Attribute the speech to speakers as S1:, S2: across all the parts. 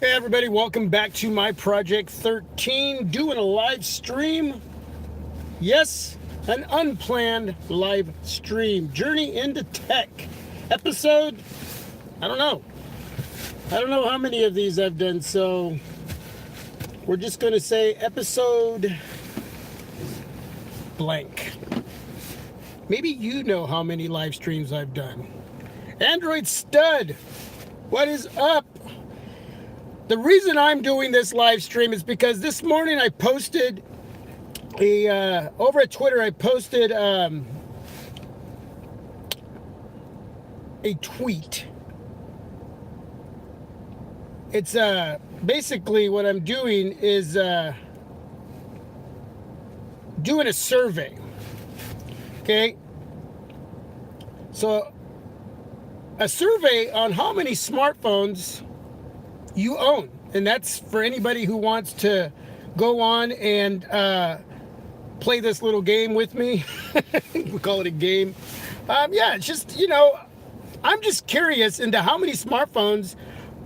S1: Hey everybody, welcome back to my Project 13, doing a live stream. Yes, an unplanned live stream. Journey into Tech. Episode, I don't know. I don't know how many of these I've done, so we're just going to say episode blank. Maybe you know how many live streams I've done. Android Stud, what is up? The reason I'm doing this live stream is because this morning I posted over at Twitter, I posted a tweet. It's basically what I'm doing is doing a survey. Okay? So a survey on how many smartphones you own, and that's for anybody who wants to go on and play this little game with me. We call it a game. Yeah, it's just, I'm just curious into how many smartphones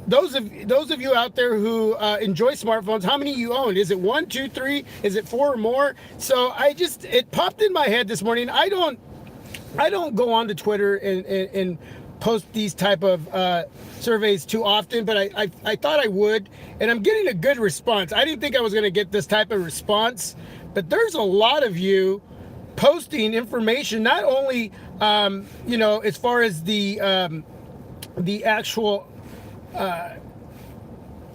S1: those of you out there who enjoy smartphones, how many you own. Is it 1, 2, 3? Is it 4 or more? So it popped in my head this morning. I don't go on to Twitter and post these type of surveys too often, but I thought I would, and I'm getting a good response. I didn't think I was going to get this type of response, but there's a lot of you posting information, not only as far as the actual let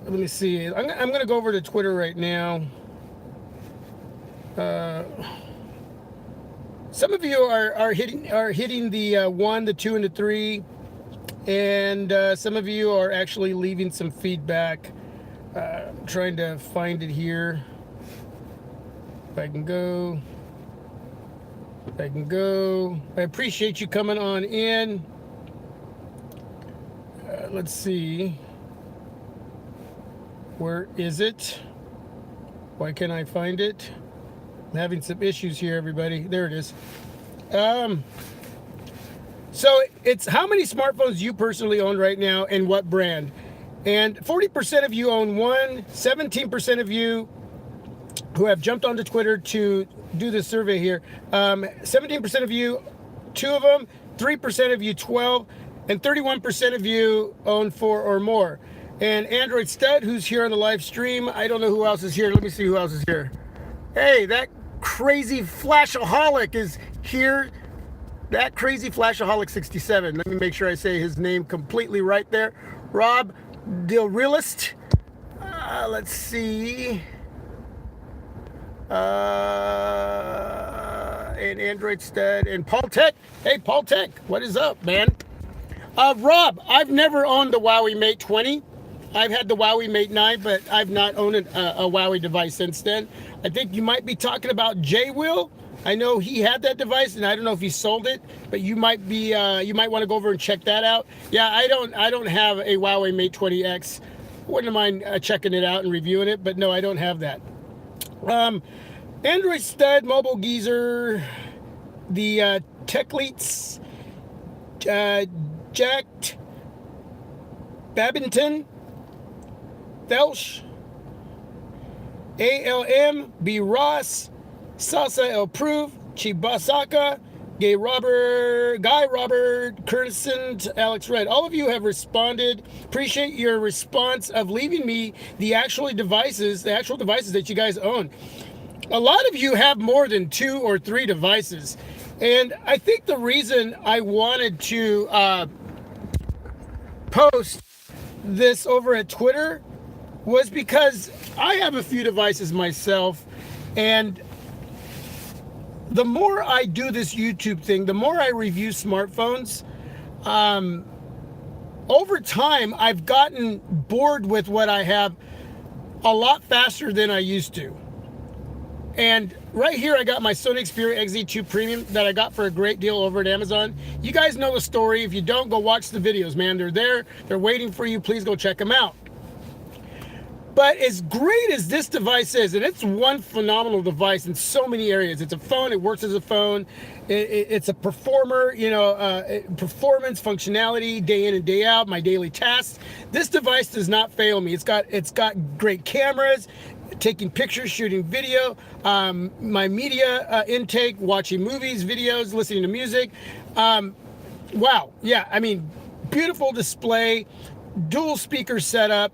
S1: me see. I'm going to go over to Twitter right now. Some of you are hitting the 1, the 2, and the 3, and some of you are actually leaving some feedback. I'm trying to find it here. If I can go. I appreciate you coming on in. Let's see. Where is it? Why can't I find it? I'm having some issues here, everybody. There it is. So it's how many smartphones you personally own right now and what brand. And 40% of you own one, 17% of you who have jumped onto Twitter to do this survey here, 17% of you, 2 of them, 3% of you, 12, and 31% of you own 4 or more. And Android Stud, who's here on the live stream, I don't know who else is here. Let me see who else is here. Hey, that crazy flashaholic is here. That crazy flashaholic 67. Let me make sure I say his name completely right there. Rob the Realist. Let's see. And Android Stud and Paul Tech. Hey, Paul Tech, what is up, man? Rob, I've never owned the Huawei Mate 20. I've had the Huawei Mate 9, but I've not owned a Huawei device since then. I think you might be talking about Jay Will. I know he had that device, and I don't know if he sold it, but you might want to go over and check that out. Yeah, I don't have a Huawei Mate 20X. Wouldn't mind checking it out and reviewing it, but no, I don't have that. Android Stud, Mobile Geezer, the Techleets, Jacked, Babington, Felsh, ALM, B. Ross, Salsa El Proof, Chibasaka, Guy Robert, Curtisson, Alex Red. All of you have responded. Appreciate your response of leaving me the actual devices that you guys own. A lot of you have more than 2 or 3 devices. And I think the reason I wanted to post this over at Twitter was because I have a few devices myself, and the more I do this YouTube thing, the more I review smartphones, over time I've gotten bored with what I have a lot faster than I used to. And right here I got my Sony Xperia XZ2 Premium that I got for a great deal over at Amazon. You guys know the story. If you don't, go watch the videos, man. They're there. They're waiting for you. Please go check them out. But as great as this device is, and it's one phenomenal device in so many areas. It's a phone. It works as a phone. It's a performer, performance, functionality, day in and day out, my daily tasks. This device does not fail me. It's got great cameras, taking pictures, shooting video, my media intake, watching movies, videos, listening to music. Wow, yeah, I mean, beautiful display, dual speaker setup.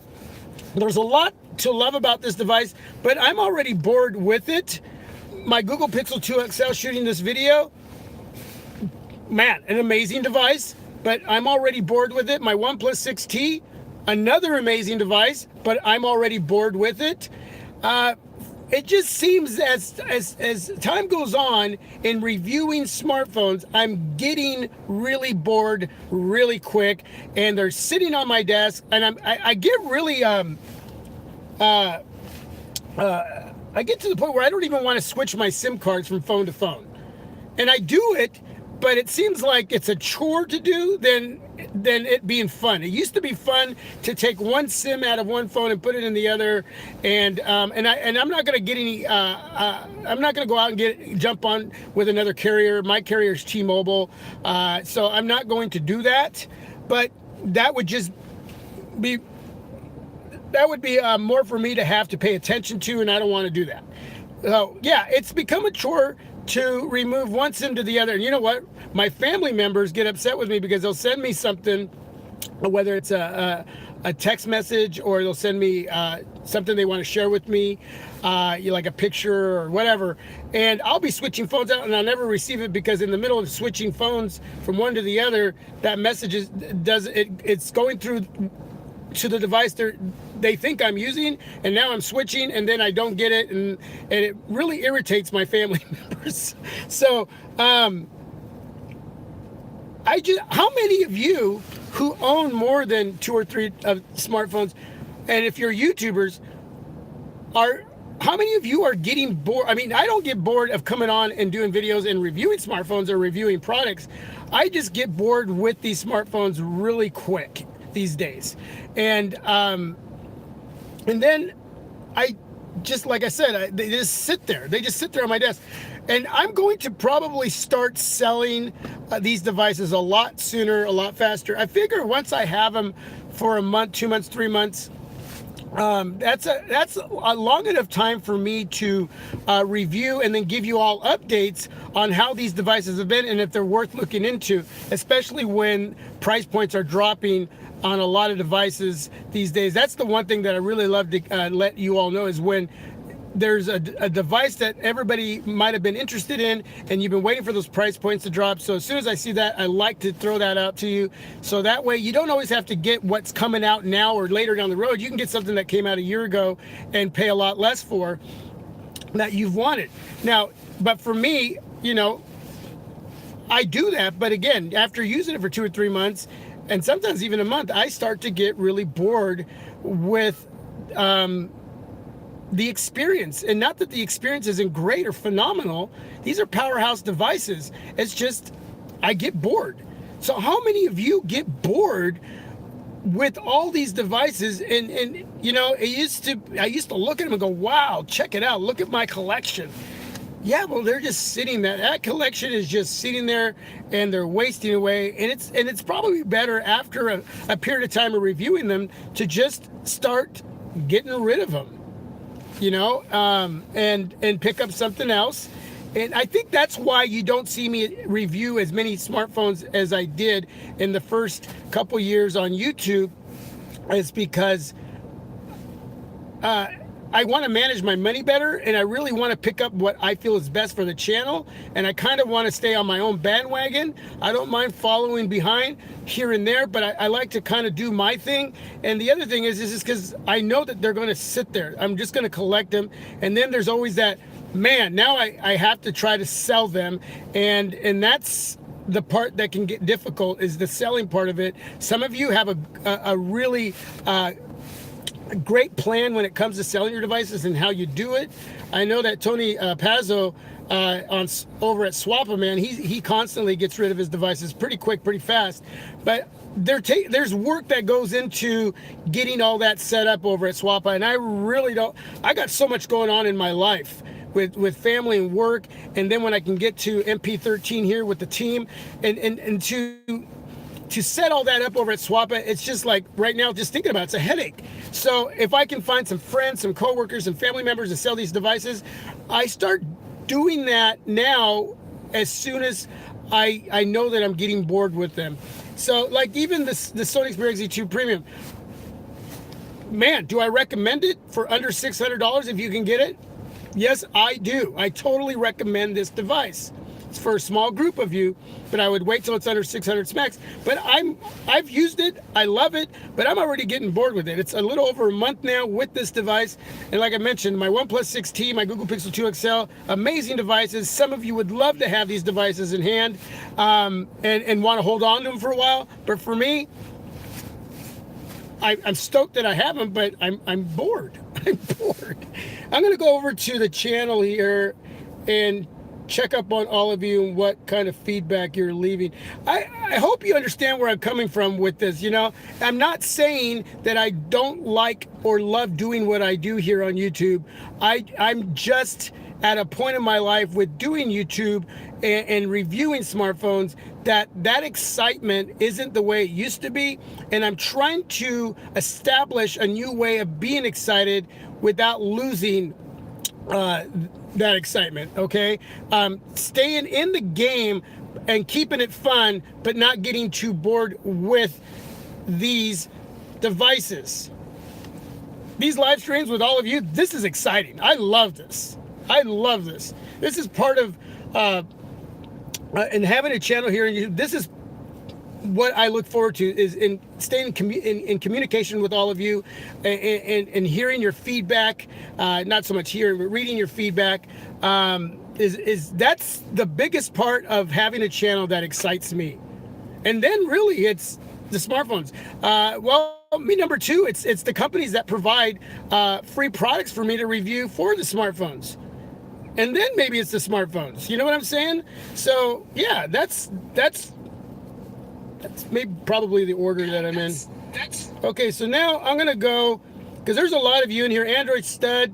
S1: There's a lot to love about this device, but I'm already bored with it. My Google Pixel 2 XL shooting this video, man, an amazing device, but I'm already bored with it. My OnePlus 6T, another amazing device, but I'm already bored with it. It just seems as time goes on in reviewing smartphones, I'm getting really bored really quick, and they're sitting on my desk, and I get really I get to the point where I don't even want to switch my SIM cards from phone to phone, and I do it, but it seems like it's a chore to do than it being fun. It used to be fun to take one SIM out of one phone and put it in the other, and I'm not going to get any. I'm not going to go out and jump on with another carrier. My carrier is T-Mobile, so I'm not going to do that. But that would just be more for me to have to pay attention to, and I don't want to do that. So yeah, it's become a chore to remove one SIM to the other. And you know what? My family members get upset with me because they'll send me something, whether it's a text message or they'll send me something they want to share with me, like a picture or whatever, and I'll be switching phones out and I'll never receive it because in the middle of switching phones from one to the other, that message it's going through to the device they think I'm using, and now I'm switching and then I don't get it, and it really irritates my family members. So how many of you who own more than 2 or 3 smartphones, and if you're YouTubers, how many of you are getting bored? I mean, I don't get bored of coming on and doing videos and reviewing smartphones or reviewing products. I just get bored with these smartphones really quick these days. And then I just, like I said, they just sit there. They just sit there on my desk. And I'm going to probably start selling these devices a lot sooner, a lot faster. I figure once I have them for a month, 2 months, 3 months, that's a long enough time for me to review and then give you all updates on how these devices have been and if they're worth looking into, especially when price points are dropping on a lot of devices these days. That's the one thing that I really love to let you all know, is when there's a device that everybody might have been interested in and you've been waiting for those price points to drop. So as soon as I see that, I like to throw that out to you, so that way you don't always have to get what's coming out now or later down the road. You can get something that came out a year ago and pay a lot less for, that you've wanted. Now, but for me, you know, I do that, but again, after using it for 2 or 3 months, and sometimes even a month, I start to get really bored with the experience. And not that the experience isn't great or phenomenal. These are powerhouse devices. It's just, I get bored. So how many of you get bored with all these devices? And you know, I used to look at them and go, wow, check it out. Look at my collection. Yeah, well, they're just sitting there. That collection is just sitting there, and they're wasting away. And it's probably better after a period of time of reviewing them to just start getting rid of them, you know, and pick up something else. And I think that's why you don't see me review as many smartphones as I did in the first couple years on YouTube, is because I want to manage my money better, and I really want to pick up what I feel is best for the channel, and I kind of want to stay on my own bandwagon. I don't mind following behind here and there, but I like to kind of do my thing. And the other thing is because I know that they're going to sit there. I'm just going to collect them, and then there's always that, man, now I have to try to sell them, and that's the part that can get difficult, is the selling part of it. Some of you have a really a great plan when it comes to selling your devices and how you do it. I know that Tony Pazzo over at Swap-A-Man, he constantly gets rid of his devices pretty quick, pretty fast. But there's work that goes into getting all that set up over at Swap-A, and I really don't. I got so much going on in my life with family and work, and then when I can get to MP13 here with the team, and to to set all that up over at Swappa, it's just like right now, just thinking about it's a headache. So if I can find some friends, some coworkers, and family members to sell these devices, I start doing that now as soon as I know that I'm getting bored with them. So like even the Sony Xperia XZ2 Premium, man, do I recommend it for under $600 if you can get it? Yes, I do. I totally recommend this device. It's for a small group of you, but I would wait till it's under 600 smacks. But I've used it, I love it, but I'm already getting bored with it. It's a little over a month now with this device, and like I mentioned, my OnePlus 6T, my Google Pixel 2 XL, amazing devices. Some of you would love to have these devices in hand and want to hold on to them for a while, but for me, I'm stoked that I have them, but I'm bored. I'm bored. I'm going to go over to the channel here and check up on all of you and what kind of feedback you're leaving. I hope you understand where I'm coming from with this. You know, I'm not saying that I don't like or love doing what I do here on YouTube. I'm just at a point in my life with doing YouTube and reviewing smartphones that excitement isn't the way it used to be, and I'm trying to establish a new way of being excited without losing that excitement. Okay, staying in the game and keeping it fun, but not getting too bored with these devices. These live streams with all of you, this is exciting. I love this. I love this. This is part of and having a channel here, and this is what I look forward to, is in staying in communication with all of you and hearing your feedback. Not so much hearing, but reading your feedback. That's the biggest part of having a channel that excites me. And then really it's the smartphones. Well, me number two, it's the companies that provide free products for me to review for the smartphones. And then maybe it's the smartphones. You know what I'm saying? So yeah, that's maybe probably the order that I'm in. Okay, so now I'm gonna go, because there's a lot of you in here. Android Stud,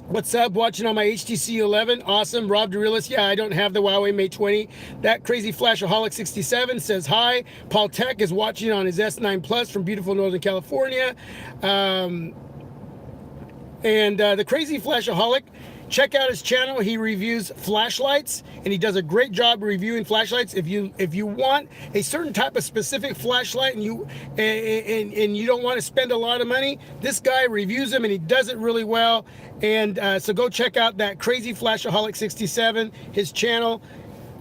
S1: what's up? Watching on my HTC 11, awesome. Rob Durillis, yeah, I don't have the Huawei Mate 20. That Crazy Flashaholic 67 says hi. Paul Tech is watching on his S9 Plus from beautiful Northern California. And the Crazy Flashaholic, check out his channel. He reviews flashlights, and he does a great job reviewing flashlights. If you want a certain type of specific flashlight and you don't want to spend a lot of money, this guy reviews them and he does it really well. And so go check out that Crazy Flashaholic 67, his channel,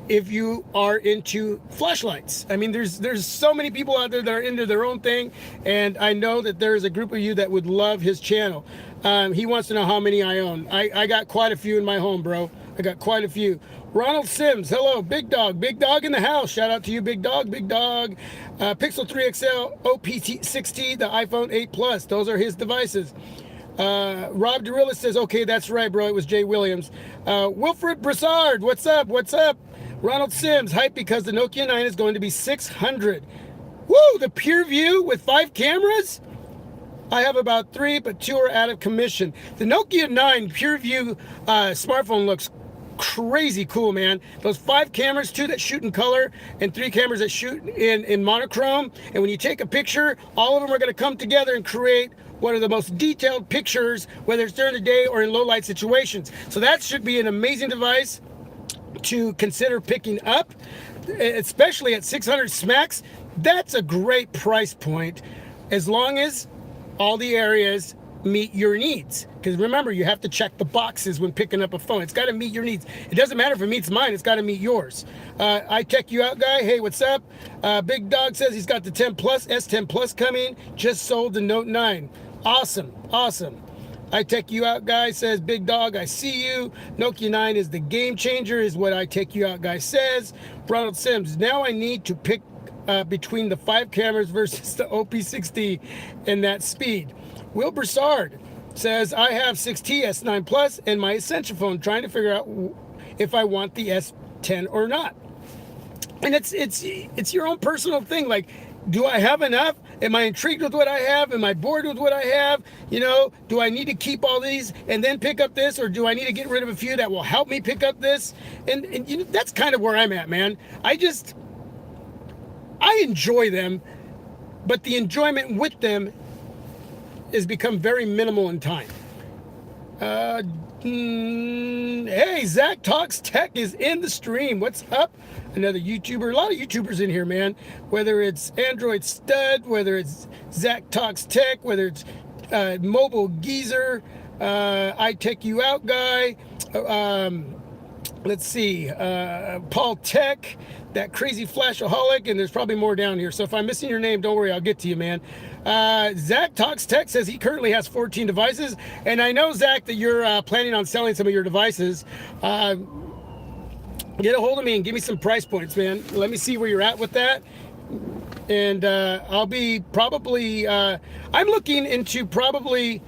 S1: if you are into flashlights. I mean, there's so many people out there that are into their own thing, and I know that there's a group of you that would love his channel. He wants to know how many I own. I got quite a few in my home, bro. I got quite a few. Ronald Sims, hello, Big Dog in the house. Shout out to you, Big Dog. Pixel 3 XL, OP6T, the iPhone 8 Plus. Those are his devices. Rob Durillis says, okay, that's right, bro. It was Jay Williams. Wilfred Broussard, what's up? Ronald Sims, hype because the Nokia 9 is going to be $600. Woo, the PureView with 5 cameras? I have about 3, but 2 are out of commission. The Nokia 9 PureView smartphone looks crazy cool, man. Those 5 cameras, 2 that shoot in color and 3 cameras that shoot in monochrome. And when you take a picture, all of them are going to come together and create one of the most detailed pictures, whether it's during the day or in low light situations. So that should be an amazing device to consider picking up, especially at 600 smacks. That's a great price point, as long as all the areas meet your needs. Because remember, you have to check the boxes when picking up a phone. It's got to meet your needs. It doesn't matter if it meets mine, it's got to meet yours. I check you out, guy. Hey, what's up? Big Dog says he's got the 10 Plus, S10 Plus coming. Just sold the Note 9. Awesome. I Tech You Out Guy says, Big Dog, I see you. Nokia 9 is the game changer, is what I Tech You Out Guy says. Ronald Sims, now I need to pick between the 5 cameras versus the OP60 and that speed. Will Broussard says, I have 6T S9 Plus and my Essential phone, trying to figure out if I want the S10 or not. And it's your own personal thing. Like, do I have enough? Am I intrigued with what I have? Am I bored with what I have? You know, do I need to keep all these and then pick up this? Or do I need to get rid of a few that will help me pick up this? And you know, that's kind of where I'm at, man. I enjoy them, but the enjoyment with them has become very minimal in time. Hey, Zach Talks Tech is in the stream. What's up? Another YouTuber. A lot of YouTubers in here, man. Whether it's Android Stud, whether it's Zach Talks Tech, whether it's Mobile Geezer, I Tech You Out guy. Let's see, Paul Tech, that crazy flashaholic, and there's probably more down here. So if I'm missing your name, don't worry, I'll get to you, man. Zach Talks Tech says he currently has 14 devices, and I know, Zach, that you're planning on selling some of your devices. Get a hold of me and give me some price points, man. Let me see where you're at with that. And I'll be probably, I'm looking into probably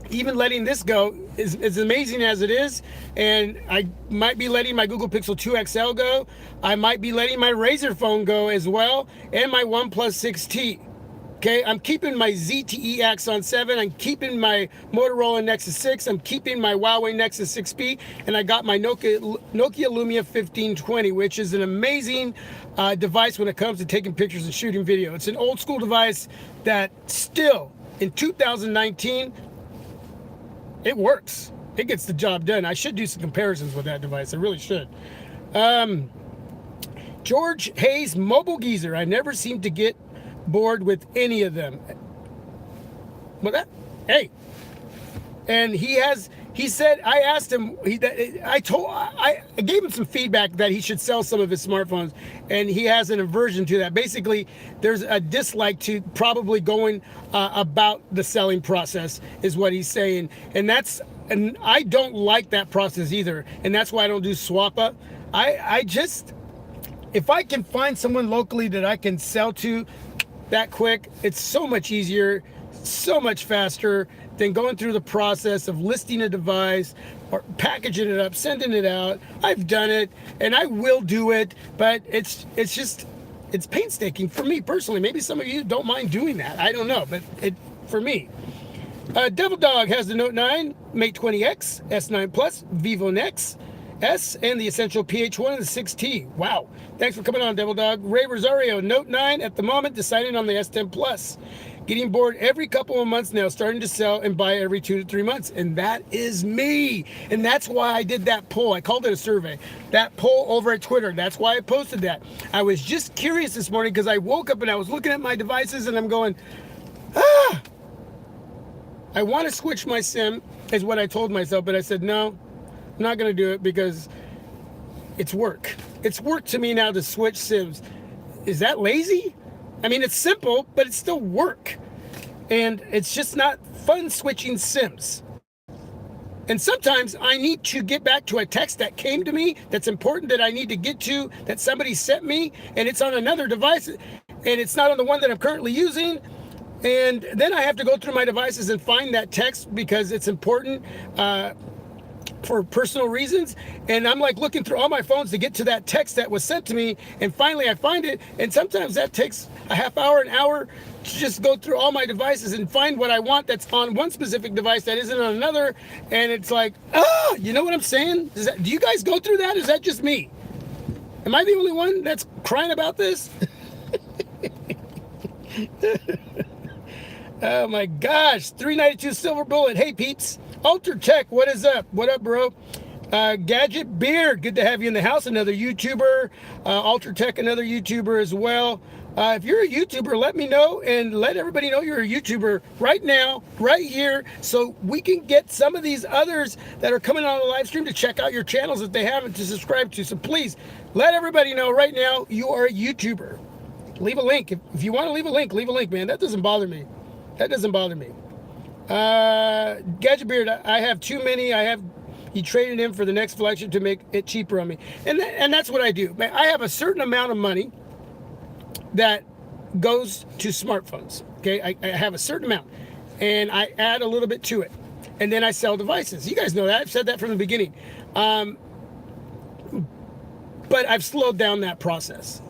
S1: even letting this go, as amazing as it is, and I might be letting my Google Pixel 2 XL go. I might be letting my Razer phone go as well, and my OnePlus 6T. Okay, I'm keeping my ZTE Axon 7. I'm keeping my Motorola Nexus 6. I'm keeping my Huawei Nexus 6P, and I got my Nokia Lumia 1520, which is an amazing device when it comes to taking pictures and shooting video. It's an old school device that still, in 2019, it works. It gets the job done. I should do some comparisons with that device. I really should. George Hayes, Mobile Geezer. I never seem to get bored with any of them. But hey, and he said, I asked him, I gave him some feedback that he should sell some of his smartphones, and he has an aversion to that. Basically, there's a dislike to probably going about the selling process, is what he's saying. And I don't like that process either. And that's why I don't do swap-up. I just, if I can find someone locally that I can sell to that quick, it's so much easier, so much faster than going through the process of listing a device or packaging it up, sending it out. I've done it, and I will do it, but it's painstaking for me personally. Maybe some of you don't mind doing that. I don't know, but for me. Devil Dog has the Note 9, Mate 20X, S9 Plus, Vivo Nex S, and the Essential PH1 and the 6T. Wow. Thanks for coming on, Devil Dog. Ray Rosario, Note 9 at the moment, deciding on the S10 Plus. Getting bored every couple of months now, starting to sell and buy every 2 to 3 months. And that is me. And that's why I did that poll. I called it a survey. That poll over at Twitter. That's why I posted that. I was just curious this morning because I woke up and I was looking at my devices and I'm going, I want to switch my SIM, is what I told myself. But I said, no, I'm not going to do it because it's work. It's work to me now to switch SIMs. Is that lazy? I mean, it's simple, but it's still work. And it's just not fun switching SIMs. And sometimes I need to get back to a text that came to me that's important, that I need to get to, that somebody sent me, and it's on another device, and it's not on the one that I'm currently using. And then I have to go through my devices and find that text because it's important for personal reasons. And I'm like looking through all my phones to get to that text that was sent to me. And finally I find it. And sometimes that takes a half hour, an hour to just go through all my devices and find what I want that's on one specific device that isn't on another. And it's like, you know what I'm saying? Do you guys go through that? Is that just me? Am I the only one that's crying about this? Oh my gosh, 392 Silver Bullet. Hey peeps, Alter Tech, what is up? What up, bro? Gadget Beard, good to have you in the house. Another YouTuber. Alter Tech, another YouTuber as well. If you're a YouTuber, let me know and let everybody know you're a YouTuber right now, right here, so we can get some of these others that are coming on the live stream to check out your channels if they haven't, to subscribe to. So please let everybody know right now you are a YouTuber. Leave a link. If you want to leave a link, man. That doesn't bother me. That doesn't bother me. Gadget Beard, I have too many. He traded in for the next flagship to make it cheaper on me. And that's what I do. I have a certain amount of money that goes to smartphones. Okay, I have a certain amount. And I add a little bit to it. And then I sell devices. You guys know that. I've said that from the beginning. But I've slowed down that process.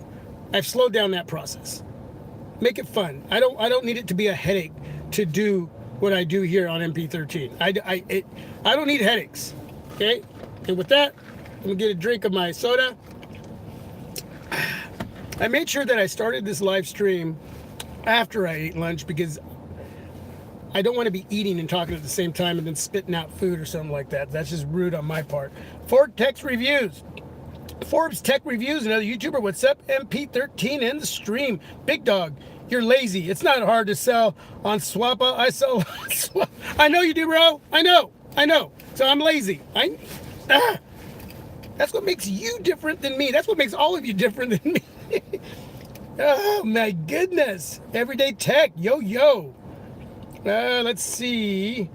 S1: Make it fun. I don't need it to be a headache to do what I do here on MP13. I don't need headaches. Okay? And with that, I'm gonna get a drink of my soda. I made sure that I started this live stream after I ate lunch because I don't want to be eating and talking at the same time and then spitting out food or something like that. That's just rude on my part. Forbes Tech Reviews, another YouTuber. What's up? MP13 in the stream. Big dog, you're lazy. It's not hard to sell on Swappa. I sell on Swappa. I know you do, bro. I know. So I'm lazy. That's what makes you different than me. That's what makes all of you different than me. Oh my goodness. Everyday Tech. Yo. Let's see.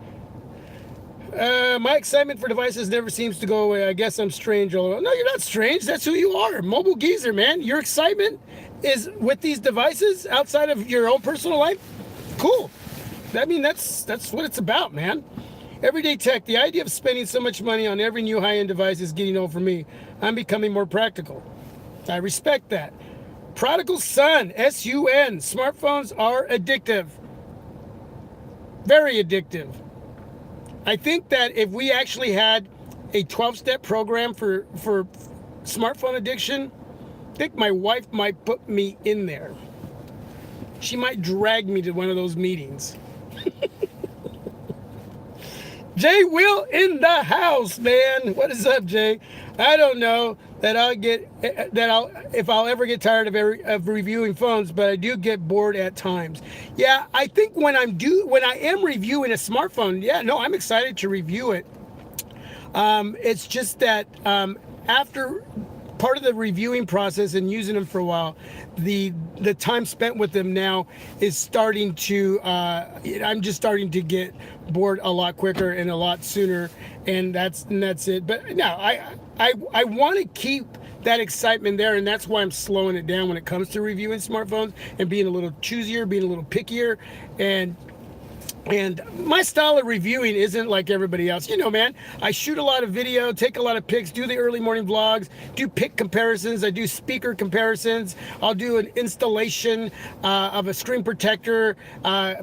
S1: My excitement for devices never seems to go away. I guess I'm strange. No, you're not strange. That's who you are. Mobile geezer, man. Your excitement is with these devices outside of your own personal life. Cool. I mean, that's what it's about, man. Everyday Tech. The idea of spending so much money on every new high-end device is getting old for me. I'm becoming more practical. I respect that. Prodigal Son. SUN. Smartphones are addictive. Very addictive. I think that if we actually had a 12-step program for smartphone addiction, I think my wife might put me in there. She might drag me to one of those meetings. Jay Will in the house, man. What is up, Jay? I don't know that if I'll ever get tired of reviewing phones, but I do get bored at times. Yeah, I think when I am reviewing a smartphone, I'm excited to review it. It's just that after part of the reviewing process and using them for a while, the time spent with them now is starting to I'm just starting to get bored a lot quicker and a lot sooner, and that's it. But no, I want to keep that excitement there, and that's why I'm slowing it down when it comes to reviewing smartphones and being a little choosier, being a little pickier, and my style of reviewing isn't like everybody else. You know, man, I shoot a lot of video, take a lot of pics, do the early morning vlogs, do pic comparisons, I do speaker comparisons, I'll do an installation of a screen protector,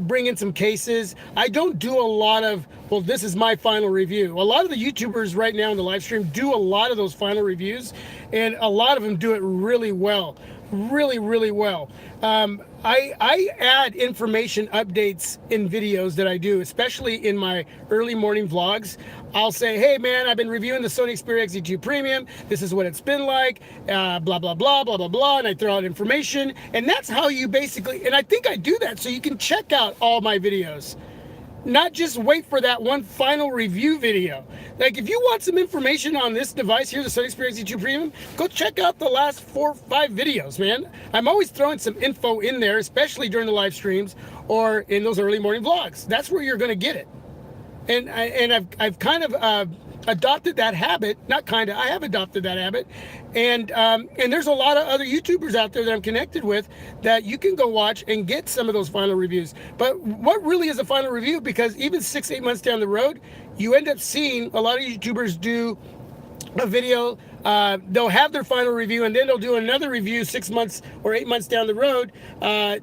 S1: bring in some cases. I don't do a lot of, well, this is my final review. A lot of the YouTubers right now in the live stream do a lot of those final reviews, and a lot of them do it really well. Really well. I add information updates in videos that I do, especially in my early morning vlogs. I'll say, hey man, I've been reviewing the Sony Xperia XZ2 Premium. This is what it's been like, blah, blah, blah, blah, blah, blah. And I throw out information. And that's how you basically, and I think I do that so you can check out all my videos. Not just wait for that one final review video. Like if you want some information on this device here, the Sony Xperia XZ2 Premium, go check out the last 4 or 5 videos, man. I'm always throwing some info in there, especially during the live streams or in those early morning vlogs. That's where you're going to get it. And I've kind of adopted that habit. I have adopted that habit. And there's a lot of other YouTubers out there that I'm connected with that you can go watch and get some of those final reviews. But what really is a final review? Because even 6-8 months down the road, you end up seeing a lot of YouTubers do a video. They'll have their final review and then they'll do another review 6 months or 8 months down the road, and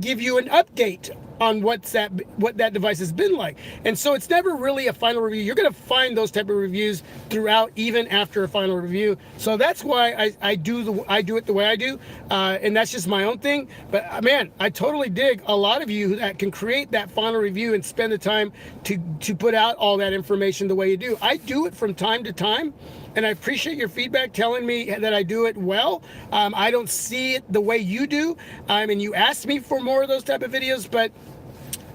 S1: give you an update on what that device has been like. And so it's never really a final review. You're going to find those type of reviews throughout, even after a final review. So that's why I do it the way I do, and that's just my own thing. But man, I totally dig a lot of you that can create that final review and spend the time to put out all that information the way you do. I do it from time to time, and I appreciate your feedback telling me that I do it well. I don't see it the way you do, and you asked me for more of those type of videos, but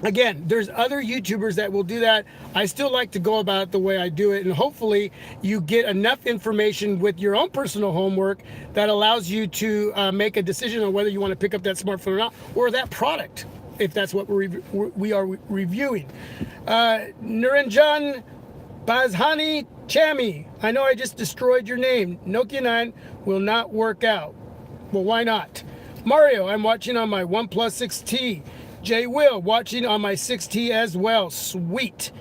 S1: again, there's other YouTubers that will do that. I still like to go about it the way I do it, and hopefully you get enough information with your own personal homework that allows you to make a decision on whether you want to pick up that smartphone or not, or that product, if that's what we are reviewing. Niranjan Bazhani Chami, I know I just destroyed your name. Nokia 9 will not work out. Well, why not? Mario, I'm watching on my OnePlus 6T. Jay Will, watching on my 6T as well. Sweet.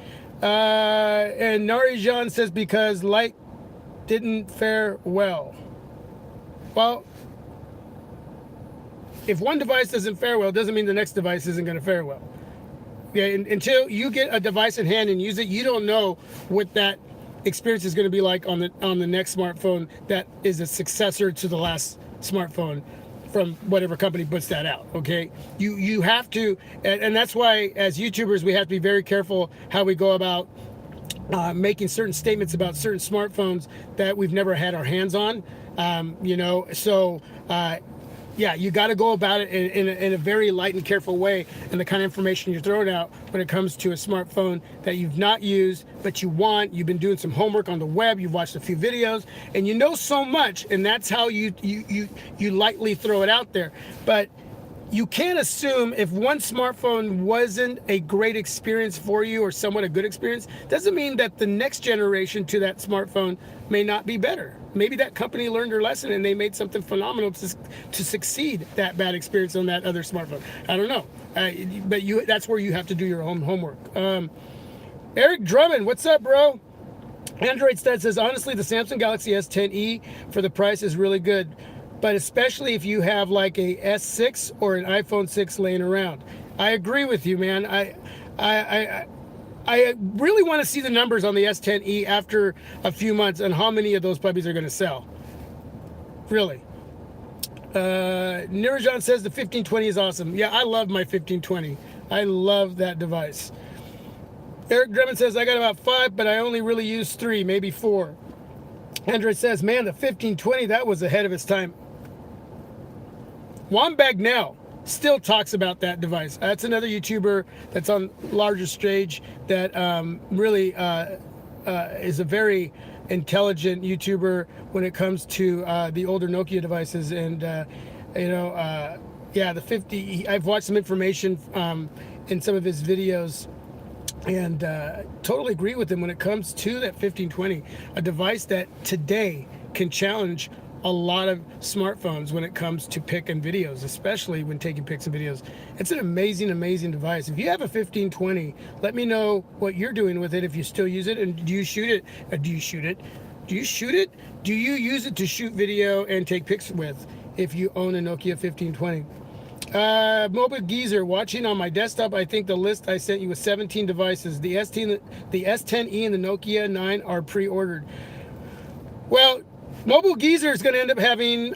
S1: And Narijan says, because light didn't fare well. Well, if one device doesn't fare well, doesn't mean the next device isn't going to fare well. Yeah, until you get a device in hand and use it, you don't know what that experience is going to be like on the next smartphone that is a successor to the last smartphone from whatever company puts that out. Okay, you have to, and that's why as YouTubers we have to be very careful how we go about making certain statements about certain smartphones that we've never had our hands on. So yeah, you got to go about it in a very light and careful way. And the kind of information you're throwing out when it comes to a smartphone that you've not used, but you want, you've been doing some homework on the web, you've watched a few videos, and you know so much, and that's how you lightly throw it out there. But you can't assume if one smartphone wasn't a great experience for you or somewhat a good experience, doesn't mean that the next generation to that smartphone may not be better. Maybe that company learned their lesson and they made something phenomenal to succeed that bad experience on that other smartphone. I don't know. But that's where you have to do your own homework. Eric Drummond, what's up, bro? Android Stat says, honestly, the Samsung Galaxy S10e for the price is really good. But especially if you have like a S6 or an iPhone 6 laying around. I agree with you, man. I really want to see the numbers on the S10e after a few months and how many of those puppies are going to sell. Really. Nirajan says the 1520 is awesome. Yeah, I love my 1520. I love that device. Eric Drummond says, I got about 5, but I only really use 3, maybe 4. Android says, man, the 1520, that was ahead of its time. Wambag now still talks about that device. That's another YouTuber that's on larger stage that really is a very intelligent YouTuber when it comes to the older Nokia devices. And yeah, the 50. I've watched some information in some of his videos, and totally agree with him when it comes to that 1520, a device that today can challenge a lot of smartphones when it comes to pic and videos, especially when taking pics and videos. It's an amazing, amazing device. If you have a 1520, let me know what you're doing with it, if you still use it, and do you shoot it? Do you shoot it? Do you use it to shoot video and take pics with if you own a Nokia 1520? Mobile Geezer, watching on my desktop, I think the list I sent you was 17 devices. The S10e and the Nokia 9 are pre-ordered. Well, Mobile Geezer is going to end up having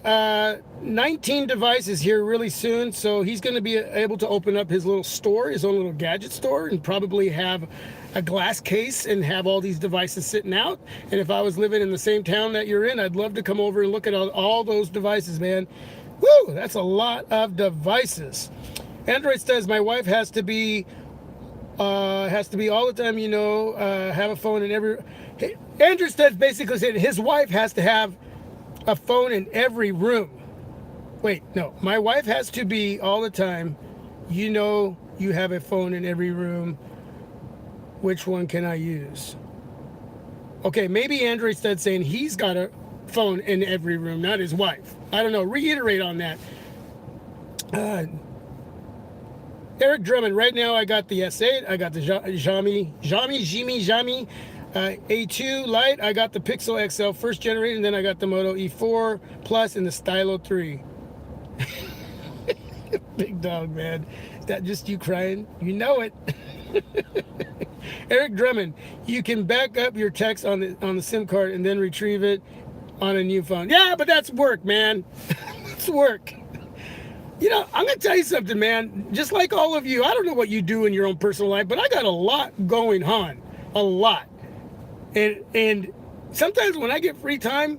S1: 19 devices here really soon, so he's going to be able to open up his little store, his own little gadget store, and probably have a glass case and have all these devices sitting out. And if I was living in the same town that you're in, I'd love to come over and look at all those devices, man. Woo, that's a lot of devices. Android says my wife has to be all the time, have a phone in every. Andrew says basically saying his wife has to have a phone in every room. Wait, no, my wife has to be all the time. You have a phone in every room. Which one can I use? Okay, maybe Android said saying he's got a phone in every room, not his wife. I don't know. Reiterate on that. Eric Drummond, right now I got the S8, I got the Xiaomi A2 Lite, I got the Pixel XL first generation, and then I got the Moto E4 Plus and the Stylo 3. Big dog, man. Is that just you crying? You know it. Eric Drummond, you can back up your text on the SIM card and then retrieve it on a new phone. Yeah, but that's work, man. It's work. I'm going to tell you something, man. Just like all of you, I don't know what you do in your own personal life, but I got a lot going on. A lot. And sometimes when I get free time,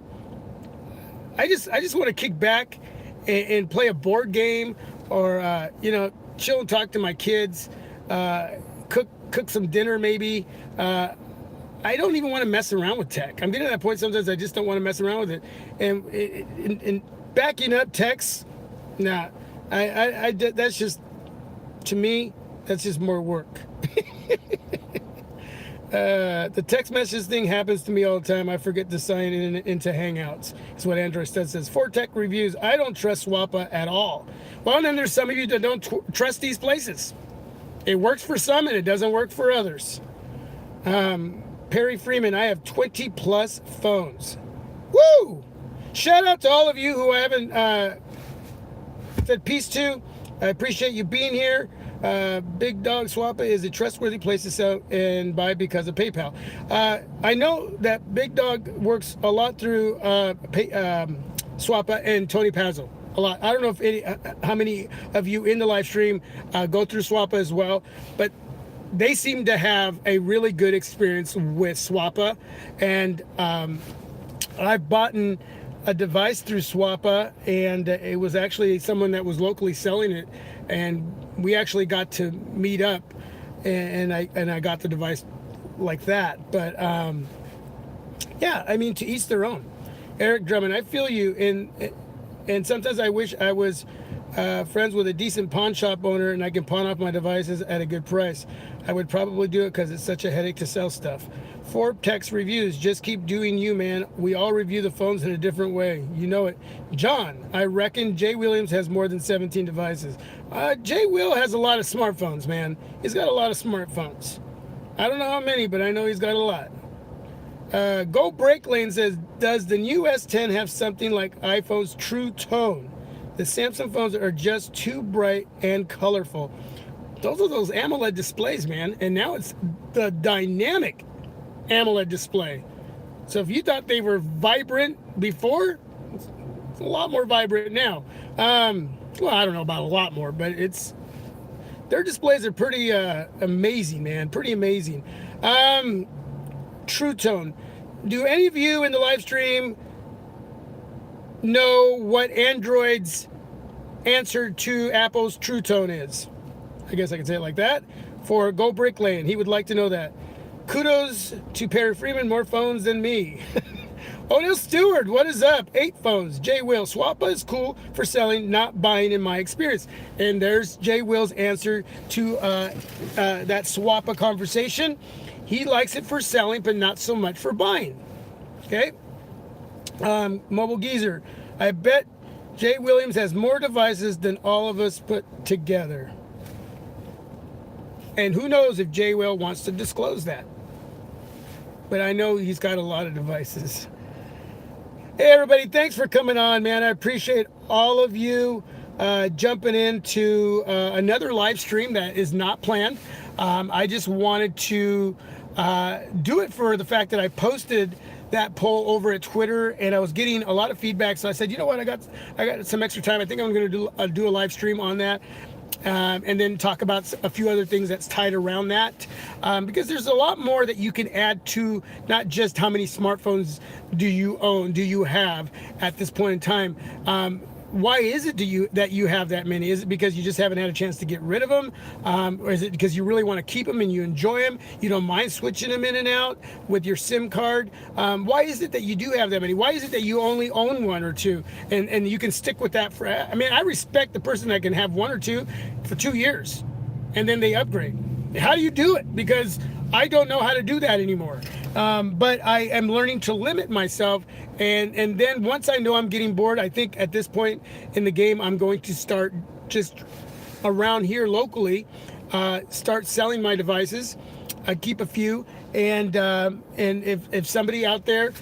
S1: I just want to kick back and play a board game or, chill and talk to my kids, cook some dinner maybe. I don't even want to mess around with tech. I'm getting to that point sometimes I just don't want to mess around with it. And backing up texts, nah. That's just, to me, that's just more work. The text message thing happens to me all the time. I forget to sign into Hangouts. That's what Android says. For tech reviews, I don't trust Swappa at all. Well, and then there's some of you that don't trust these places. It works for some and it doesn't work for others. Perry Freeman, I have 20 plus phones. Woo! Shout out to all of you who I haven't said peace to. I appreciate you being here. Big Dog Swappa is a trustworthy place to sell and buy because of PayPal. I know that Big Dog works a lot through Swappa and Tony Pazzo. A lot. I don't know if how many of you in the live stream go through Swappa as well, but they seem to have a really good experience with Swappa, and I've bought a device through Swappa, and it was actually someone that was locally selling it, and we actually got to meet up, and I got the device like that. But yeah, I mean, to each their own. Eric Drummond, I feel you. And sometimes I wish I was friends with a decent pawn shop owner and I can pawn off my devices at a good price. I would probably do it because it's such a headache to sell stuff. Fortex Reviews, just keep doing you, man. We all review the phones in a different way. You know it. John, I reckon Jay Williams has more than 17 devices. Jay Will has a lot of smartphones, man. He's got a lot of smartphones. I don't know how many, but I know he's got a lot. Go Break Lane says, does the new S10 have something like iPhone's True Tone? The Samsung phones are just too bright and colorful. Those are those AMOLED displays, man. And now it's the dynamic AMOLED display. So if you thought they were vibrant before, it's a lot more vibrant now. Well, I don't know about a lot more, but their displays are pretty amazing, man. Pretty amazing. True Tone. Do any of you in the live stream know what Android's answer to Apple's True Tone is? I guess I can say it like that. For Go Brick Lane, he would like to know that. Kudos to Perry Freeman, more phones than me. O'Neill Stewart, what is up? 8 phones. Jay Will, Swappa is cool for selling, not buying in my experience. And there's Jay Will's answer to that Swappa conversation. He likes it for selling, but not so much for buying. Okay? Mobile Geezer, I bet Jay Williams has more devices than all of us put together. And who knows if Jay Will wants to disclose that. But I know he's got a lot of devices. Hey, everybody, thanks for coming on, man. I appreciate all of you jumping into another live stream that is not planned. I just wanted to do it for the fact that I posted that poll over at Twitter, and I was getting a lot of feedback. So I said, you know what, I got some extra time. I think I'm going to do a live stream on that, and then talk about a few other things that's tied around that, because there's a lot more that you can add to not just how many smartphones do you have at this point in time. Why is it that you have that many? Is it because you just haven't had a chance to get rid of them? Or is it because you really want to keep them and you enjoy them? You don't mind switching them in and out with your SIM card? Why is it that you do have that many? Why is it that you only own 1 or 2 and you can stick with that for, I mean, I respect the person that can have 1 or 2 for 2 years and then they upgrade. How do you do it? Because I don't know how to do that anymore. But I am learning to limit myself. And then once I know I'm getting bored, I think at this point in the game, I'm going to start just around here locally, start selling my devices. I keep a few. And if somebody out there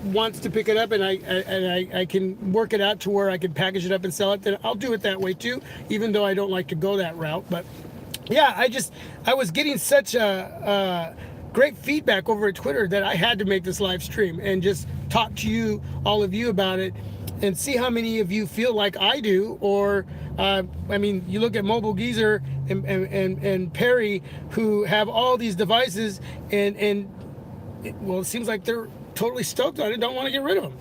S1: wants to pick it up and I can work it out to where I can package it up and sell it, then I'll do it that way too, even though I don't like to go that route. But yeah, I was getting such a great feedback over at Twitter that I had to make this live stream and just talk to you, all of you, about it and see how many of you feel like I do. Or I mean, you look at Mobile Geezer and Perry, who have all these devices, and well, it seems like they're totally stoked on it, don't want to get rid of them.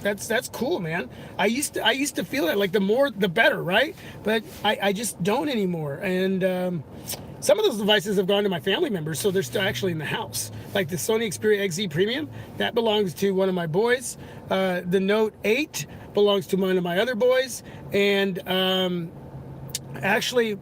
S1: That's cool, man. I used to feel that, like the more the better, right? But I just don't anymore. And some of those devices have gone to my family members, so they're still actually in the house. Like the Sony Xperia XZ Premium, that belongs to one of my boys. The Note 8 belongs to one of my other boys. And actually,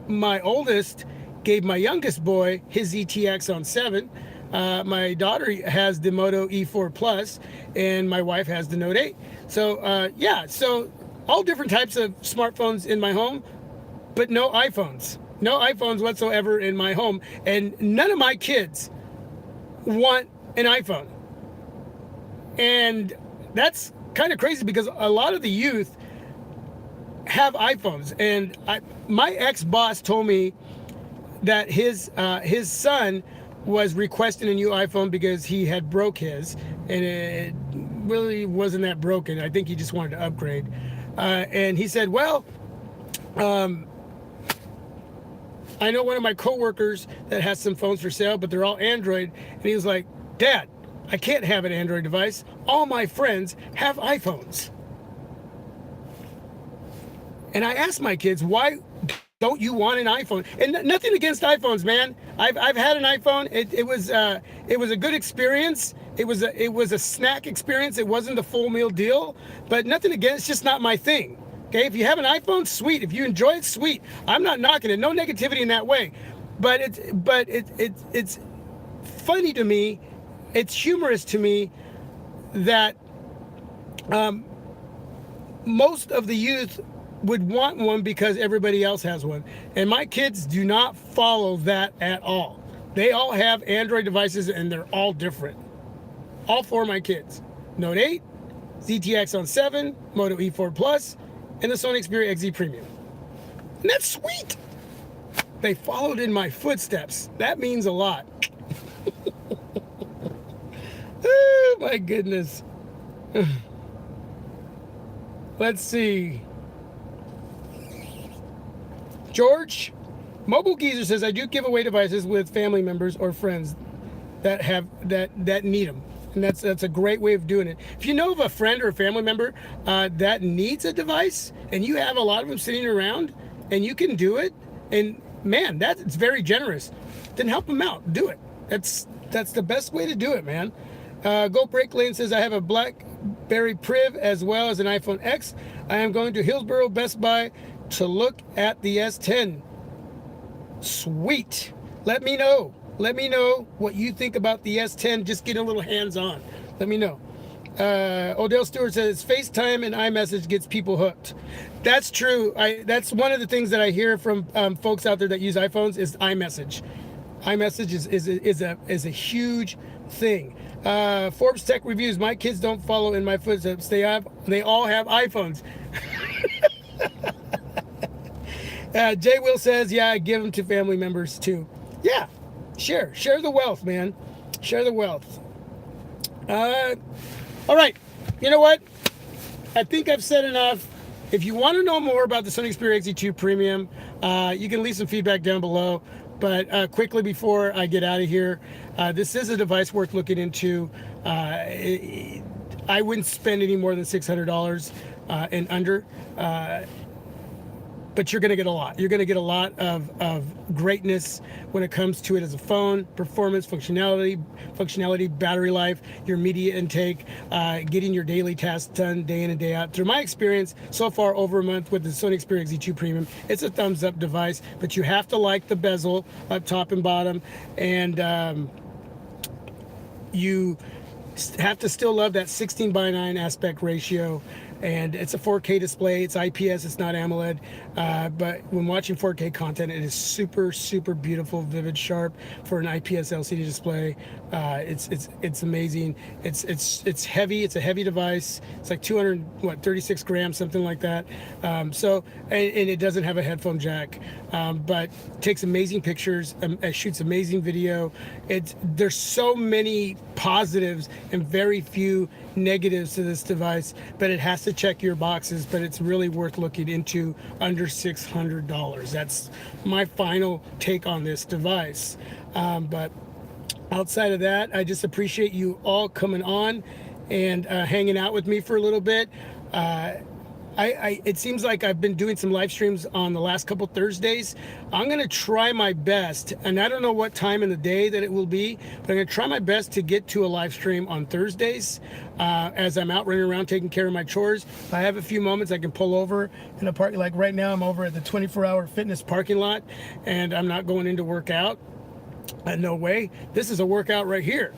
S1: my oldest gave my youngest boy his ZTX on 7. My daughter has the Moto E4 Plus, and my wife has the Note 8. So yeah, so all different types of smartphones in my home, but no iPhones. No iPhones whatsoever in my home. And none of my kids want an iPhone. And that's kind of crazy, because a lot of the youth have iPhones. And my ex-boss told me that his son was requesting a new iPhone because he had broke his, and it really wasn't that broken. I think he just wanted to upgrade. And he said, well, I know one of my coworkers that has some phones for sale, but they're all Android. And he was like, Dad, I can't have an Android device. All my friends have iPhones. And I asked my kids, why don't you want an iPhone? And nothing against iPhones, man. I've had an iPhone. It was a good experience. It was a snack experience. It wasn't the full meal deal, but nothing against. It's just not my thing. Okay, if you have an iPhone, sweet. If you enjoy it, sweet. I'm not knocking it. No negativity in that way. But it's funny to me. It's humorous to me that most of the youth would want one because everybody else has one. And my kids do not follow that at all. They all have Android devices and they're all different. All four of my kids. Note 8, ZTX on 7, Moto E4 Plus, and the Sony Xperia XZ Premium. And that's sweet. They followed in my footsteps. That means a lot. Oh my goodness. Let's see. George, Mobile Geezer says, I do give away devices with family members or friends that have that need them. And that's a great way of doing it. If you know of a friend or a family member that needs a device and you have a lot of them sitting around and you can do it, and man, it's very generous, then help them out. Do it. That's the best way to do it, man. Go Break Lane says, I have a BlackBerry Priv as well as an iPhone X. I am going to Hillsboro Best Buy to look at the S10. Sweet. Let me know. Let me know what you think about the S10. Just get a little hands-on. Let me know. Odell Stewart says, FaceTime and iMessage gets people hooked. That's true. That's one of the things that I hear from folks out there that use iPhones is iMessage. iMessage is a huge thing. Forbes Tech Reviews, my kids don't follow in my footsteps. They all have iPhones. Jay Will says, yeah, I give them to family members too. Yeah, share the wealth, man. Share the wealth. All right, you know what? I think I've said enough. If you want to know more about the Sony Xperia XZ2 Premium, you can leave some feedback down below. But quickly before I get out of here, this is a device worth looking into. I wouldn't spend any more than $600 and under. But you're going to get a lot. You're going to get a lot of greatness when it comes to it as a phone, performance, functionality, battery life, your media intake, getting your daily tasks done day in and day out. Through my experience so far over a month with the Sony Xperia XZ2 Premium, it's a thumbs up device, but you have to like the bezel up top and bottom, and you have to still love that 16:9 aspect ratio. And it's a 4K display. It's IPS. It's not AMOLED. But when watching 4K content, it is super, super beautiful, vivid, sharp for an IPS LCD display. It's amazing. It's heavy. It's a heavy device. It's like 36 grams, something like that. And it doesn't have a headphone jack, but takes amazing pictures. It shoots amazing video. There's so many positives and very few negatives to this device, but it has to check your boxes. But it's really worth looking into under $600. That's my final take on this device. But outside of that, I just appreciate you all coming on and hanging out with me for a little bit. It seems like I've been doing some live streams on the last couple Thursdays. I'm going to try my best, and I don't know what time in the day that it will be, but I'm going to try my best to get to a live stream on Thursdays as I'm out running around taking care of my chores. If I have a few moments, I can pull over in a park. Like right now, I'm over at the 24-hour fitness parking lot, and I'm not going in to work out. No way. This is a workout right here.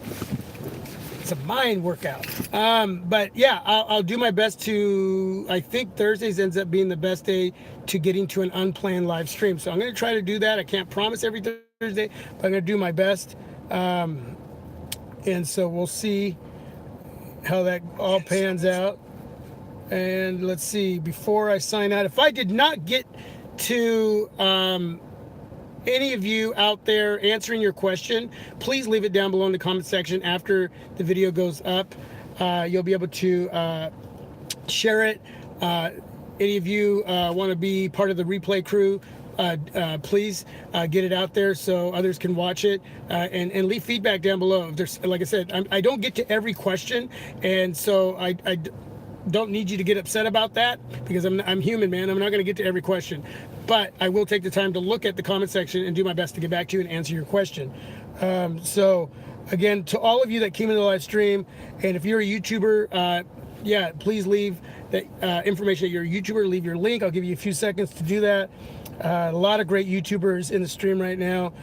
S1: It's a mind workout. But yeah, I'll do my best to, I think Thursdays ends up being the best day to getting to an unplanned live stream. So I'm going to try to do that. I can't promise every Thursday, but I'm going to do my best. And so we'll see how that all pans out. And let's see, before I sign out, if I did not get to any of you out there answering your question, please leave it down below in the comment section after the video goes up. You'll be able to share it. Any of you want to be part of the replay crew, please get it out there so others can watch it, and leave feedback down below. If there's, like I said, I don't get to every question, and so I don't need you to get upset about that, because I'm human, man. I'm not going to get to every question, but I will take the time to look at the comment section and do my best to get back to you and answer your question. So again, to all of you that came into the live stream, and if you're a YouTuber, yeah, please leave that information that you're a YouTuber. Leave your link. I'll give you a few seconds to do that. A lot of great YouTubers in the stream right now.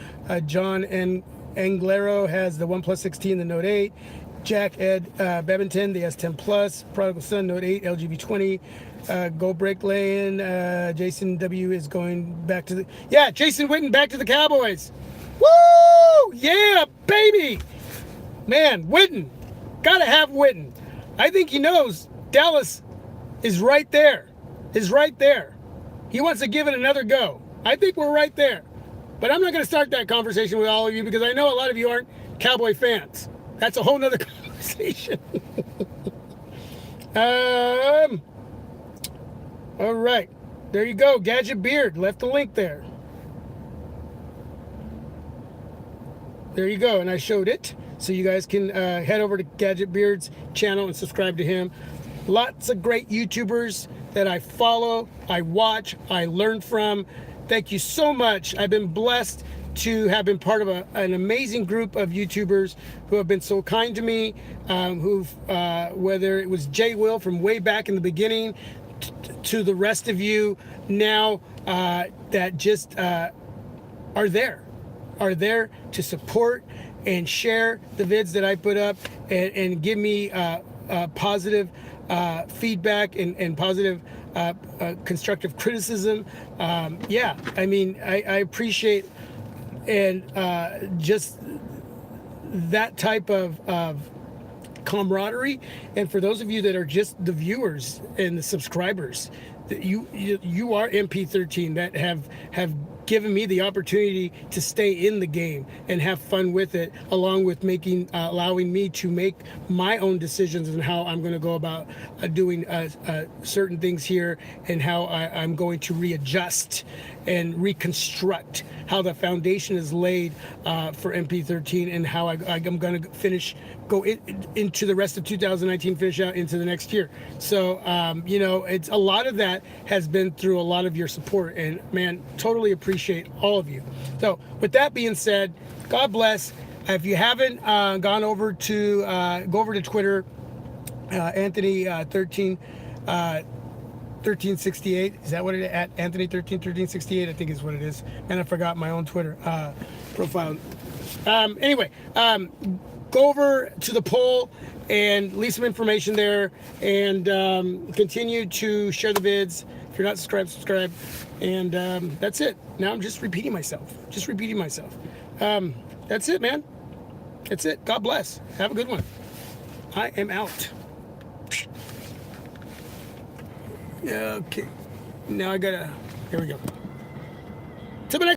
S1: John Anglero has the OnePlus 16, the Note 8. Jack Ed Bevington, the S10 Plus. Prodigal Son, Note 8, LG V20. Go Break Lane. Jason W is going back to the... Yeah, Jason Witten back to the Cowboys. Woo! Yeah, baby! Man, Witten. Gotta have Witten. I think he knows Dallas is right there. Is right there. He wants to give it another go. I think we're right there. But I'm not going to start that conversation with all of you, because I know a lot of you aren't Cowboy fans. That's a whole nother conversation. All right. There you go. Gadget Beard left the link there. There you go. And I showed it. So you guys can head over to Gadget Beard's channel and subscribe to him. Lots of great YouTubers that I follow, I watch, I learn from. Thank you so much. I've been blessed to have been part of an amazing group of YouTubers who have been so kind to me, whether it was Jay Will from way back in the beginning to the rest of you now that just are there to support and share the vids that I put up, and give me positive feedback and positive constructive criticism. Yeah, I mean, I appreciate and just that type of camaraderie. And for those of you that are just the viewers and the subscribers, that you are MP13 that have given me the opportunity to stay in the game and have fun with it, along with allowing me to make my own decisions on how I'm going to go about doing certain things here, and how I'm going to readjust and reconstruct how the foundation is laid for MP13, and how I'm going to go into the rest of 2019, finish out into the next year. So, you know, it's a lot of that has been through a lot of your support, and man, totally appreciate all of you. So with that being said, God bless. If you haven't gone over to go over to Twitter, Anthony 1368, is that what it is? At Anthony 1368, I think is what it is. And I forgot my own Twitter profile. Anyway, go over to the poll and leave some information there, and continue to share the vids. If you're not subscribed, subscribe. And that's it. Now I'm just repeating myself. That's it, man. That's it. God bless. Have a good one. I am out. Okay. Now I gotta, here we go.